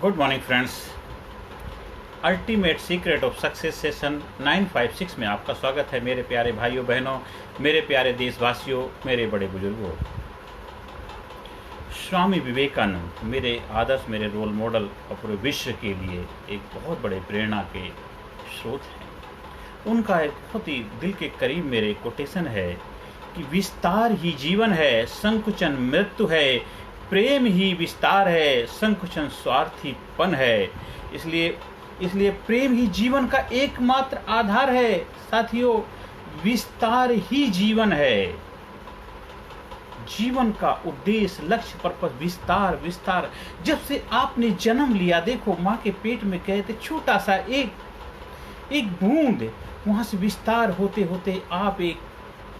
Good morning friends. Ultimate secret of success session 956 में आपका स्वागत है मेरे प्यारे भाइयों बहनों, मेरे प्यारे देशवासियों, मेरे बड़े बुजुर्गों। स्वामी विवेकानंद मेरे आदर्श, मेरे रोल मॉडल और पूरे विश्व के लिए एक बहुत बड़े प्रेरणा के स्रोत हैं। उनका एक बहुत ही दिल के करीब मेरे कोटेशन है कि विस्तार ही जीवन है, संकुचन मृत्यु है, प्रेम ही विस्तार है, संकुचन स्वार्थीपन है। इसलिए प्रेम ही जीवन का एकमात्र आधार है। साथियों, विस्तार ही जीवन है। जीवन का उद्देश्य, लक्ष्य, पर्पस विस्तार विस्तार। जब से आपने जन्म लिया, देखो माँ के पेट में गए थे, छोटा सा एक बूंद, वहां से विस्तार होते होते आप एक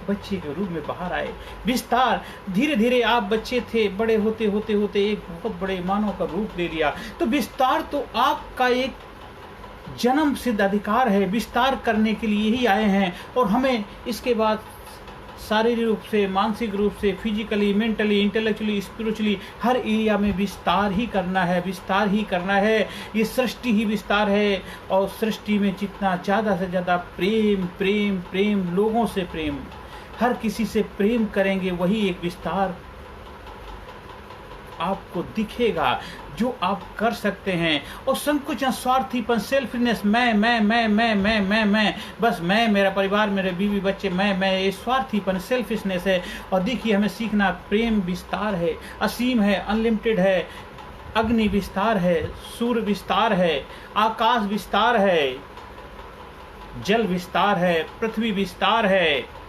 बच्चे के रूप में बाहर आए। विस्तार, धीरे धीरे आप बच्चे थे, बड़े होते होते होते एक बहुत बड़े मानव का रूप ले लिया। तो विस्तार तो आपका एक जन्म सिद्ध अधिकार है। विस्तार करने के लिए ही आए हैं और हमें इसके बाद शारीरिक रूप से, मानसिक रूप से, फिजिकली, मेंटली, इंटेलेक्चुअली, स्पिरिचुअली हर एरिया में विस्तार ही करना है, विस्तार ही करना है। ये सृष्टि ही विस्तार है और सृष्टि में जितना ज़्यादा से ज़्यादा प्रेम प्रेम प्रेम, लोगों से प्रेम, हर किसी से प्रेम करेंगे, वही एक विस्तार आपको दिखेगा जो आप कर सकते हैं। और संकुचन, स्वार्थीपन, सेल्फिनेस, मैं, बस मैं, मेरा परिवार, मेरे बीवी बच्चे, मैं, ये स्वार्थीपन, सेल्फिशनेस है। और देखिए, हमें सीखना, प्रेम विस्तार है, असीम है, अनलिमिटेड है, अग्नि विस्तार है, सूर्य विस्तार है, आकाश विस्तार है, जल विस्तार है, पृथ्वी विस्तार है,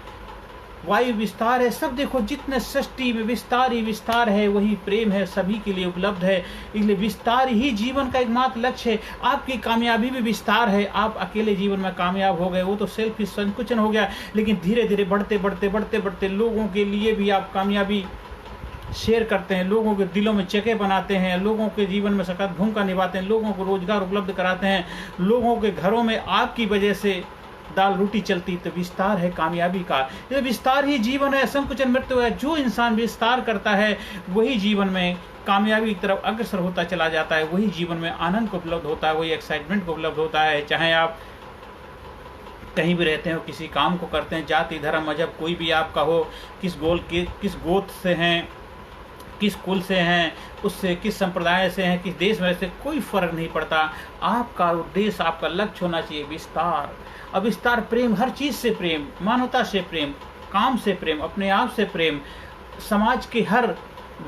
वायु विस्तार है। सब देखो, जितने सृष्टि में विस्तार ही विस्तार है, वही प्रेम है, सभी के लिए उपलब्ध है। इसलिए विस्तार ही जीवन का एकमात्र लक्ष्य है। आपकी कामयाबी भी विस्तार है। आप अकेले जीवन में कामयाब हो गए, वो तो सेल्फिश, संकुचन हो गया। लेकिन धीरे धीरे बढ़ते लोगों के लिए भी आप कामयाबी शेयर करते हैं, लोगों के दिलों में जगह बनाते हैं, लोगों के जीवन में सकारात्मक भूमिका निभाते हैं, लोगों को रोजगार उपलब्ध कराते हैं, लोगों के घरों में आपकी वजह से दाल रोटी चलती। तो विस्तार है कामयाबी का। ये विस्तार ही जीवन है, संकुचन मृत्यु है। जो इंसान विस्तार करता है वही जीवन में कामयाबी की तरफ अग्रसर होता चला जाता है, वही जीवन में आनंद को उपलब्ध होता है, वही एक्साइटमेंट को उपलब्ध होता है। चाहे आप कहीं भी रहते हो, किसी काम को करते हैं, जाति, धर्म, मजहब कोई भी आपका हो, किस गोत्र से हैं, किस कुल से हैं, उससे किस संप्रदाय से हैं, किस देश में से, कोई फर्क नहीं पड़ता। आपका उद्देश्य, आपका लक्ष्य होना चाहिए विस्तार। अब विस्तार, प्रेम, हर चीज से प्रेम, मानवता से प्रेम, काम से प्रेम, अपने आप से प्रेम, समाज के हर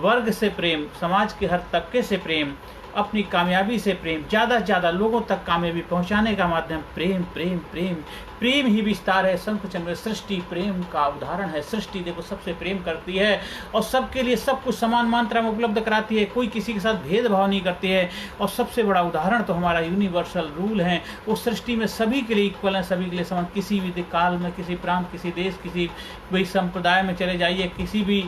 वर्ग से प्रेम, समाज के हर तबके से प्रेम, अपनी कामयाबी से प्रेम, ज़्यादा से ज़्यादा लोगों तक कामयाबी पहुंचाने का माध्यम प्रेम प्रेम प्रेम प्रेम ही विस्तार है। संकुचन में सृष्टि प्रेम का उदाहरण है। सृष्टि देखो सबसे प्रेम करती है और सबके लिए सब कुछ समान मात्रा में उपलब्ध कराती है, कोई किसी के साथ भेदभाव नहीं करती है। और सबसे बड़ा उदाहरण तो हमारा यूनिवर्सल रूल है। वो सृष्टि में सभी के लिए इक्वल है, सभी के लिए समान। किसी भी काल में, किसी प्रांत, किसी देश, किसी कोई संप्रदाय में चले जाइए, किसी भी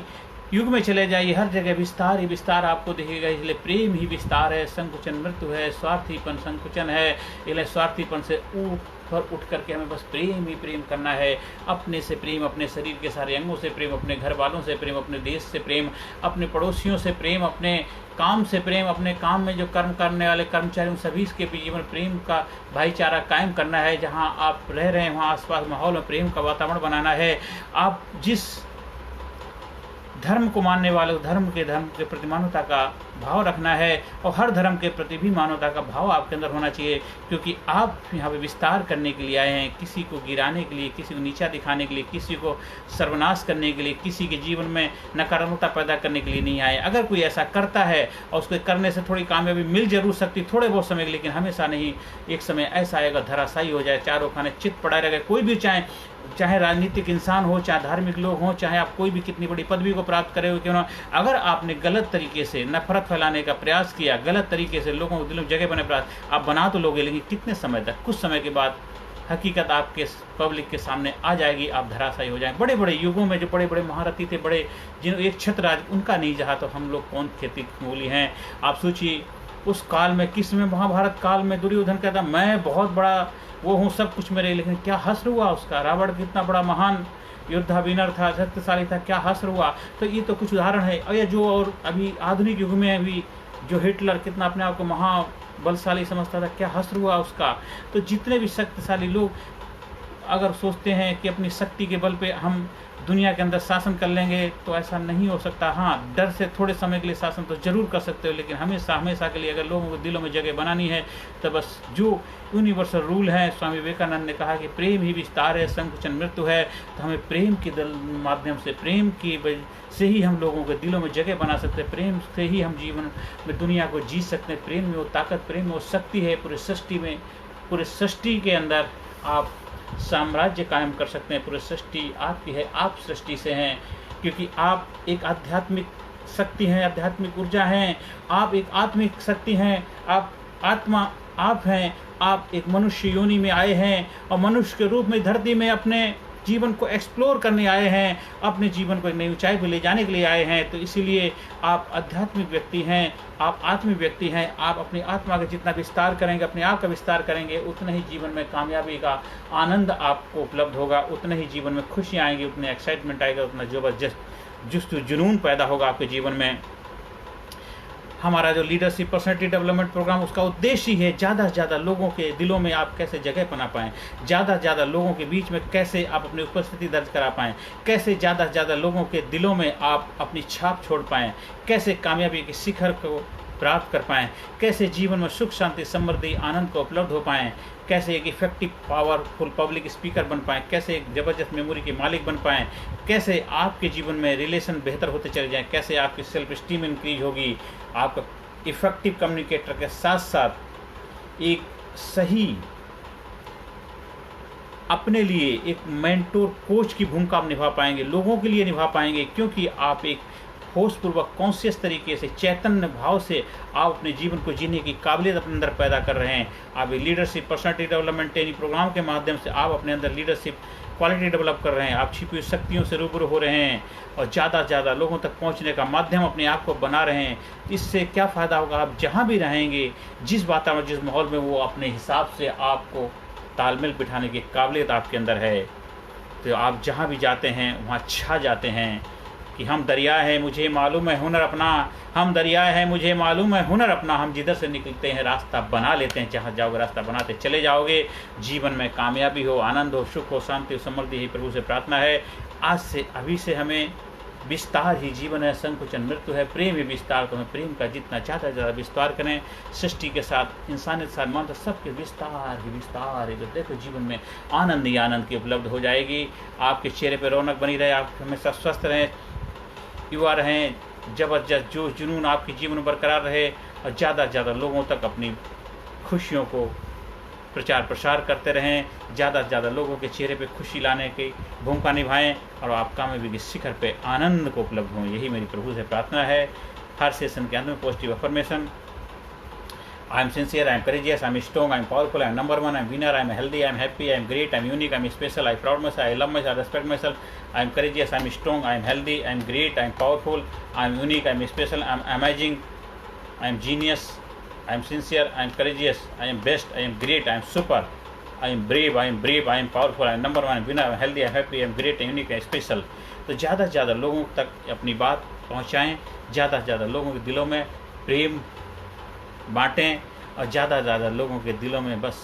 युग में चले जाइए, हर जगह विस्तार ही विस्तार आपको दिखेगा। इसलिए प्रेम ही विस्तार है, संकुचन मृत्यु है, स्वार्थीपन संकुचन है। इसलिए स्वार्थीपन से उठ करके हमें बस प्रेम ही प्रेम करना है। अपने से प्रेम, अपने शरीर के सारे अंगों से प्रेम, अपने घर वालों से प्रेम, अपने देश से प्रेम, अपने पड़ोसियों से प्रेम, अपने काम से प्रेम, अपने काम में जो कर्म करने वाले कर्मचारी सभी के भी जीवन प्रेम का भाईचारा कायम करना है। जहाँ आप रह रहे हैं वहाँ आसपास माहौल में प्रेम का वातावरण बनाना है। आप जिस धर्म को मानने वाले धर्म के प्रति मानवता का भाव रखना है और हर धर्म के प्रति भी मानवता का भाव आपके अंदर होना चाहिए, क्योंकि आप यहाँ पे विस्तार करने के लिए आए हैं। किसी को गिराने के लिए, किसी को नीचा दिखाने के लिए, किसी को सर्वनाश करने के लिए, किसी के जीवन में नकारात्मकता पैदा करने के लिए नहीं आए। अगर कोई ऐसा करता है और उसको करने से थोड़ी कामयाबी मिल जरूर सकती, थोड़े बहुत समय, लेकिन हमेशा नहीं। एक समय ऐसा आएगा धराशायी हो जाए, चारों खाने चित पड़ा रहेगा। कोई भी चाहे राजनीतिक इंसान हो, चाहे धार्मिक लोग हों, चाहे आप कोई भी कितनी बड़ी पदवी को प्राप्त करे हो क्यों ना, अगर आपने गलत तरीके से नफरत फैलाने का प्रयास किया, गलत तरीके से लोगों को दिलों में जगह प्रयास, आप बना तो लोगे, लेकिन कितने समय तक, कुछ समय के बाद हकीकत आपके पब्लिक के सामने आ जाएगी, आप धराशायी हो जाएंगे। बड़े बड़े युगों में जो बड़े बड़े महारथी थे, बड़े जिन एक छत्रराज, उनका नहीं जहाँ तो हम लोग कौन खेती मूली हैं। आप सोचिए उस काल में, किस में, महाभारत काल में दुर्योधन कहता मैं बहुत बड़ा वो हूँ, सब कुछ मेरे, लेकिन क्या हश्र हुआ उसका। रावण कितना बड़ा महान योद्धा विनर था, शक्तिशाली था, क्या हश्र हुआ। तो ये तो कुछ उदाहरण है। और ये जो और अभी आधुनिक युग में भी जो हिटलर कितना अपने आप को महाबलशाली समझता था, क्या हश्र हुआ उसका। तो जितने भी शक्तिशाली लोग अगर सोचते हैं कि अपनी शक्ति के बल पे हम दुनिया के अंदर शासन कर लेंगे, तो ऐसा नहीं हो सकता। हाँ, डर से थोड़े समय के लिए शासन तो जरूर कर सकते हो, लेकिन हमेशा हमेशा के लिए अगर लोगों को दिलों में जगह बनानी है तो बस जो यूनिवर्सल रूल है, स्वामी विवेकानंद ने कहा कि प्रेम ही विस्तार है, संकुचन मृत्यु है। तो हमें प्रेम के माध्यम से, प्रेम की से ही हम लोगों के दिलों में जगह बना सकते हैं, प्रेम से ही हम जीवन में दुनिया को जी सकते हैं। प्रेम में वो ताकत, प्रेम में वो शक्ति है। पूरे सृष्टि में, पूरे सृष्टि के अंदर आप साम्राज्य कायम कर सकते हैं। पूरी सृष्टि आपकी है, आप सृष्टि से हैं, क्योंकि आप एक आध्यात्मिक शक्ति हैं, आध्यात्मिक ऊर्जा हैं। आप एक आत्मिक शक्ति हैं, आप आत्मा आप हैं। आप एक मनुष्य योनि में आए हैं और मनुष्य के रूप में धरती में अपने जीवन को एक्सप्लोर करने आए हैं, अपने जीवन को एक नई ऊंचाई पर ले जाने के लिए आए हैं। तो इसीलिए आप आध्यात्मिक व्यक्ति हैं, आप आत्मिक व्यक्ति हैं। आप अपनी आत्मा का जितना विस्तार करेंगे, अपने आप का विस्तार करेंगे, उतना ही जीवन में कामयाबी का आनंद आपको उपलब्ध होगा, उतना ही जीवन में खुशियाँ आएंगी, उतने एक्साइटमेंट आएगा, उतना ज़बरदस्त जुस्तु जुनून पैदा होगा आपके जीवन में। हमारा जो लीडरशिप पर्सनैलिटी डेवलपमेंट प्रोग्राम, उसका उद्देश्य ही है ज़्यादा से ज़्यादा लोगों के दिलों में आप कैसे जगह बना पाएँ, ज़्यादा से ज़्यादा लोगों के बीच में कैसे आप अपनी उपस्थिति दर्ज करा पाएँ, कैसे ज़्यादा से ज़्यादा लोगों के दिलों में आप अपनी छाप छोड़ पाएँ, कैसे कामयाबी के शिखर को प्राप्त कर पाएँ, कैसे जीवन में सुख शांति समृद्धि आनंद को उपलब्ध हो पाएँ, कैसे एक इफेक्टिव पावरफुल पब्लिक स्पीकर बन पाएँ, कैसे एक ज़बरदस्त मेमोरी के मालिक बन पाएँ, कैसे आपके जीवन में रिलेशन बेहतर होते चले जाएँ, कैसे आपकी सेल्फ स्टीम इंक्रीज होगी, आपका इफेक्टिव कम्युनिकेटर के साथ साथ एक सही अपने लिए एक मेंटोर कोच की भूमिका आप निभा पाएंगे, लोगों के लिए निभा पाएंगे, क्योंकि आप एक होशपूर्वक कॉन्शियस तरीके से, चैतन्य भाव से आप अपने जीवन को जीने की काबिलियत अपने अंदर पैदा कर रहे हैं। आप leadership personality development training program के माध्यम से आप अपने अंदर लीडरशिप क्वालिटी डेवलप कर रहे हैं, आप छिपी हुई शक्तियों से रूबरू हो रहे हैं और ज़्यादा से ज़्यादा लोगों तक पहुंचने का माध्यम अपने आप को बना रहे हैं। इससे क्या फ़ायदा होगा, आप जहां भी रहेंगे, जिस वातावरण, जिस माहौल में, वो अपने हिसाब से आपको तालमेल बिठाने की काबिलियत आपके अंदर है। तो आप जहाँ भी जाते हैं वहाँ छा जाते हैं कि हम दरिया है मुझे मालूम है हुनर अपना, हम दरिया है मुझे मालूम है हुनर अपना। हम जिधर से निकलते हैं रास्ता बना लेते हैं, जहाँ जाओगे रास्ता बनाते चले जाओगे। जीवन में कामयाबी हो, आनंद हो, सुख हो, शांति हो, समृद्धि ही प्रभु से प्रार्थना है। आज से, अभी से हमें विस्तार ही जीवन है, संकुचन मृत्यु है, प्रेम ही विस्तार। तो हमें प्रेम का जितना ज़्यादा ज़्यादा विस्तार करें, सृष्टि के साथ, इंसानियत के साथ, मान तो सबके विस्तार ही विस्तार है। तो देखो जीवन में आनंद ही आनंद की उपलब्ध हो जाएगी। आपके चेहरे पर रौनक बनी रहे, आप हमेशा स्वस्थ रहें, युवा रहें, ज़बरदस्त जोश जुनून आपके जीवन में बरकरार रहे और ज़्यादा से ज़्यादा लोगों तक अपनी खुशियों को प्रचार प्रसार करते रहें, ज़्यादा से ज़्यादा लोगों के चेहरे पे खुशी लाने की भूमिका निभाएं और आप कामयाबी के शिखर पे आनंद को उपलब्ध हों। यही मेरी प्रभु से प्रार्थना है। हर सेशन के अंत में positive affirmation, I am sincere, I am courageous, I am strong, I am powerful, I am number one, I am winner, I am healthy, I am happy, I am great, I am unique, I am special, I am proud myself, I love myself, I respect myself, I am courageous, I am strong, I am healthy, I am great, I am powerful, I am unique, I am special, I am amazing, I am genius, I am sincere, I am courageous, I am best, I am great, I am super, I am brave, I am powerful, I am number one, I am winner, I am healthy, I am happy, I am great, I am unique, I am special। तो ज़्यादा से ज़्यादा लोगों तक अपनी बात पहुँचाएँ, ज़्यादा से ज़्यादा लोगों के दिलों में प्रेम बाँटें और ज़्यादा से ज़्यादा लोगों के दिलों में बस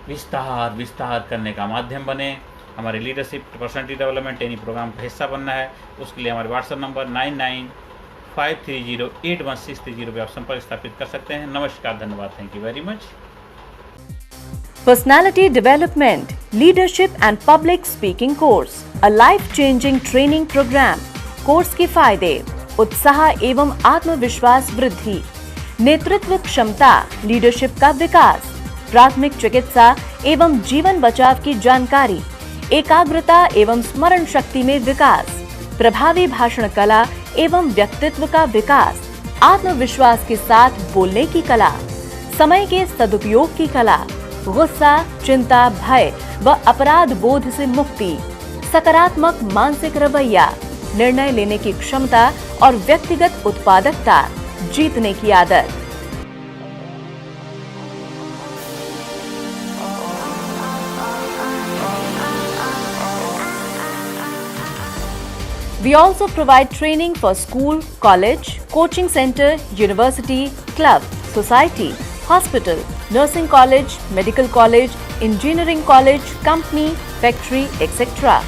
विस्तार करने का माध्यम बने। हमारे leadership personality development training program का हिस्सा बनना है, उसके लिए हमारे व्हाट्सएप नंबर 9953081630 पर आप संपर्क स्थापित कर सकते हैं। नमस्कार, धन्यवाद, thank you very much. Personality Development, Leadership and Public Speaking Course, a life-changing training program। Course के फायदे: उत्साह एवं आत्मविश्वास वृद्धि, नेतृत्व क्षमता, लीडरशिप का विकास, प्राथमिक चिकित्सा एवं जीवन बचाव की जानकारी, एकाग्रता एवं स्मरण शक्ति में विकास, प्रभावी भाषण कला एवं व्यक्तित्व का विकास, आत्मविश्वास के साथ बोलने की कला, समय के सदुपयोग की कला, गुस्सा, चिंता, भय व अपराध बोध से मुक्ति, सकारात्मक मानसिक रवैया, निर्णय लेने की क्षमता और व्यक्तिगत उत्पादकता, जीतने की आदत। We also provide training for school, college, coaching center, university, club, society, hospital, nursing college, medical college, engineering college, company, factory, etc.